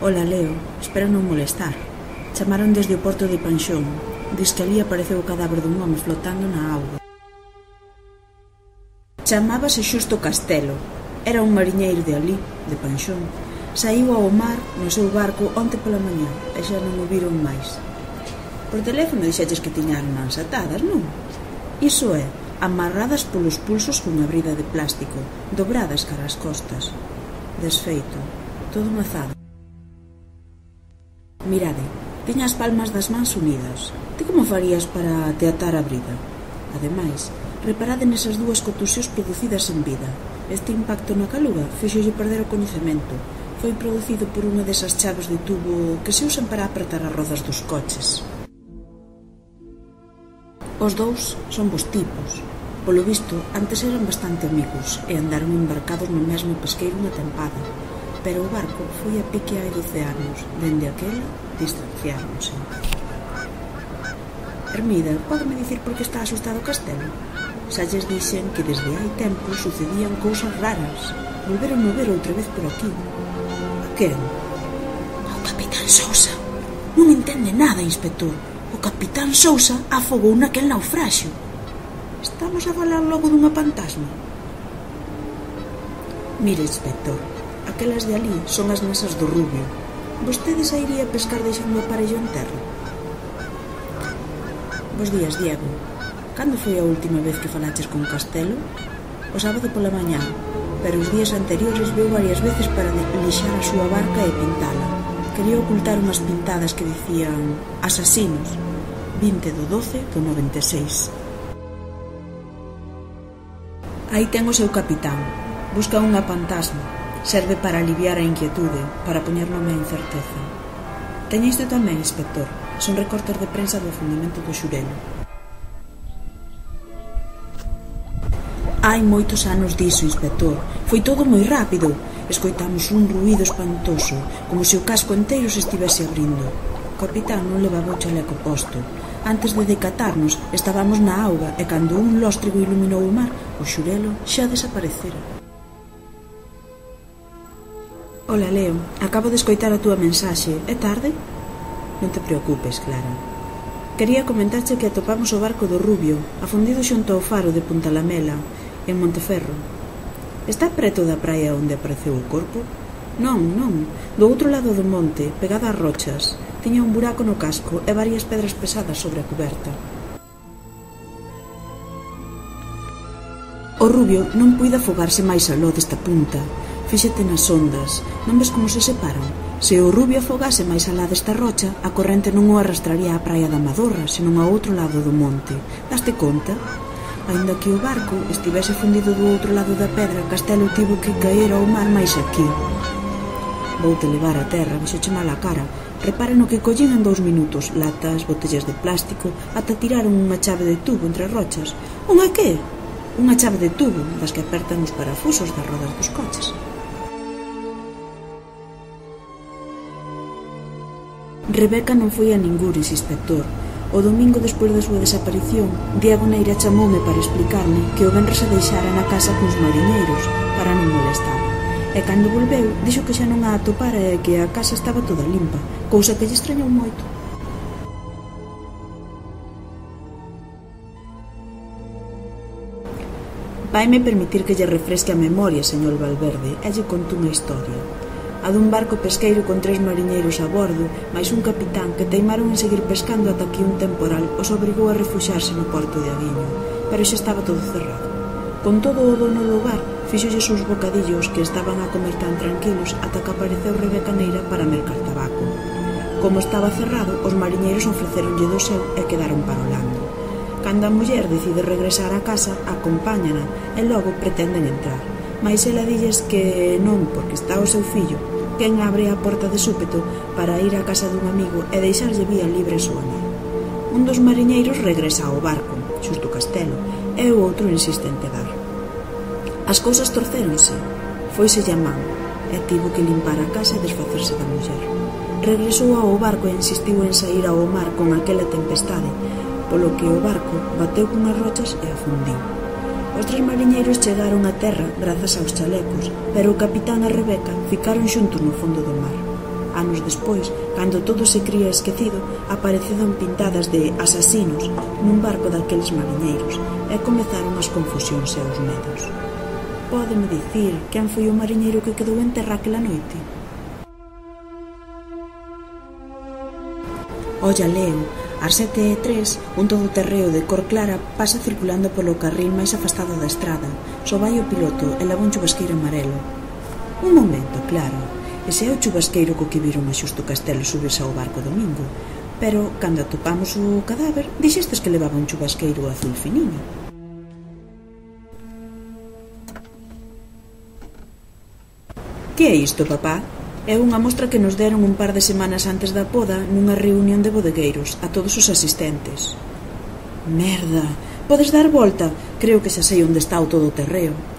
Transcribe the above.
Ola, Leo, espero non molestar. Chamaron desde o porto de Panxón. Diz que ali apareceu o cadáver dun home flotando na auga. Chamábase Xusto Castelo. Era un mariñeiro de ali, de Panxón. Saíu ao mar no seu barco onte pola mañá e xa non o viron máis. Por teléfono dixeches que tiña as mans atadas, non? Iso é, amarradas polos pulsos cunha brida de plástico, dobradas cara as costas. Desfeito, todo mazado. Mirade, tiña as palmas das mans unidas. Ti como farías para te atar a brida? Ademais, reparade nesas dúas contusións producidas en vida. Este impacto na caluga fixolle perder o coñecemento. Foi producido por unha desas chaves de tubo que se usan para apretar as rodas dos coches. Os dous son vos tipos. Polo visto, antes eran bastante amigos e andaron embarcados no mesmo pesqueiro unha tempada. Pero o barco foi a pique hai 12 anos. Dende aquela, distanciáronse. Hermida, pódeme dicir por que está asustado o Castelo? Xa lles dixen que desde hai tempo sucedían cousas raras. Volveron a ver outra vez por aquí. A quen? Ao Capitán Sousa. Non entende nada, inspector. O Capitán Sousa afogou naquel naufraxio. Estamos a falar logo dunha fantasma? Mire, inspector, aquelas de ali son as mesas do Rubio. Vostede sairía a pescar deixando o aparello en terra? Bos días, Diego. Cando foi a última vez que falaches con Castelo? O sábado pola mañá, pero os días anteriores veu varias veces para lixar a súa barca e pintala. Quería ocultar unhas pintadas que dicían Asasinos, 20/12/96. Aí ten o seu capitán. Busca unha fantasma. Serve para aliviar a inquietude, para poñer nome a incerteza. Teña isto tamén, inspector. Son recortes de prensa do fundimento do Xurelo. Hai moitos anos diso, inspector. Foi todo moi rápido. Escoitamos un ruído espantoso, como se o casco enteiro se estivese abrindo. O capitán non levaba o chaleco posto. Antes de decatarnos, estábamos na auga e cando un lóstrego iluminou o mar, o Xurelo xa desaparecera. Ola, Leo, acabo de escoitar a túa mensaxe. É tarde? Non te preocupes, Clara. Quería comentarche que atopamos o barco do Rubio, afundido xunto ao faro de Punta Lamela, en Monteferro. Está preto da praia onde apareceu o corpo? Non, non, do outro lado do monte, pegada ás rochas. Tiña un buraco no casco e varias pedras pesadas sobre a cuberta. O Rubio non puido afogarse máis aló desta punta. Fíxate nas ondas, non ves como se separan? Se o Rubio afogase máis alá desta rocha, a corrente non o arrastraría á praia da Madorra, senón ao outro lado do monte. Daste conta? Ainda que o barco estivese fundido do outro lado da pedra, Castelo tivo que caer ao mar máis aquí. Voute levar a terra, vexoche mal a cara. Repara no que collín en 2 minutos. Latas, botellas de plástico, ata tiraron unha chave de tubo entre as rochas. Unha que? Unha chave de tubo, das que apertan os parafusos das rodas dos coches. Rebeca non foi a ningures, inspector. O domingo despois da súa desaparición, Diego Neira chamoume para explicarme que o venres a deixara na casa cuns mariñeiros para non molestar. E cando volveu, dixo que xa non a atopara e que a casa estaba toda limpa, cousa que lle extrañou moito. Vaime permitir que lle refresque a memoria, señor Valverde, e lle conto unha historia. A dun barco pesqueiro con 3 mariñeiros a bordo, máis un capitán que teimaron en seguir pescando ata que un temporal os obrigou a refuxarse no porto de Aguiño, pero xa estaba todo cerrado. Con todo, o dono do bar fixolles uns bocadillos que estaban a comer tan tranquilos ata que apareceu Rebeca Neira para mercar tabaco. Como estaba cerrado, os mariñeiros ofreceronlle do seu e quedaron parolando. Cando a muller decide regresar a casa, acompáñana e logo pretenden entrar. Mais ela dilles que non, porque está o seu fillo, quen abre a porta de súpeto para ir á casa dun amigo e deixarlle vía libre a súa nai. Un dos mariñeiros regresa ao barco, Xusto Castelo, e o outro insiste en quedar. As cousas torcéronse, foiselle a man, e tivo que limpar a casa e desfacerse da muller. Regresou ao barco e insistiu en sair ao mar con aquela tempestade, polo que o barco bateu cunhas rochas e afundiu. Os 3 mariñeiros chegaron a terra grazas aos chalecos, pero o capitán e Rebeca ficaron xuntos no fondo do mar. Anos despois, cando todo se cría esquecido, apareceron pintadas de asasinos nun barco daqueles mariñeiros e comezaron as confusións e os medos. Pódeme dicir quen foi o mariñeiro que quedou en terra aquela noite? Olla, Leo, ás 7:03, un todoterreo de cor clara pasa circulando polo carril máis afastado da estrada. Só vai o piloto e leva un chubasqueiro amarelo. Un momento, claro. Ese é o chubasqueiro co que viron a Xusto Castelo subirse ao barco domingo. Pero, cando atopamos o cadáver, dixestes que levaba un chubasqueiro azul finiño. Que é isto, papá? É unha mostra que nos deron un par de semanas antes da poda nunha reunión de bodegueiros a todos os asistentes. Merda, podes dar volta? Creo que xa sei onde está o todoterreo.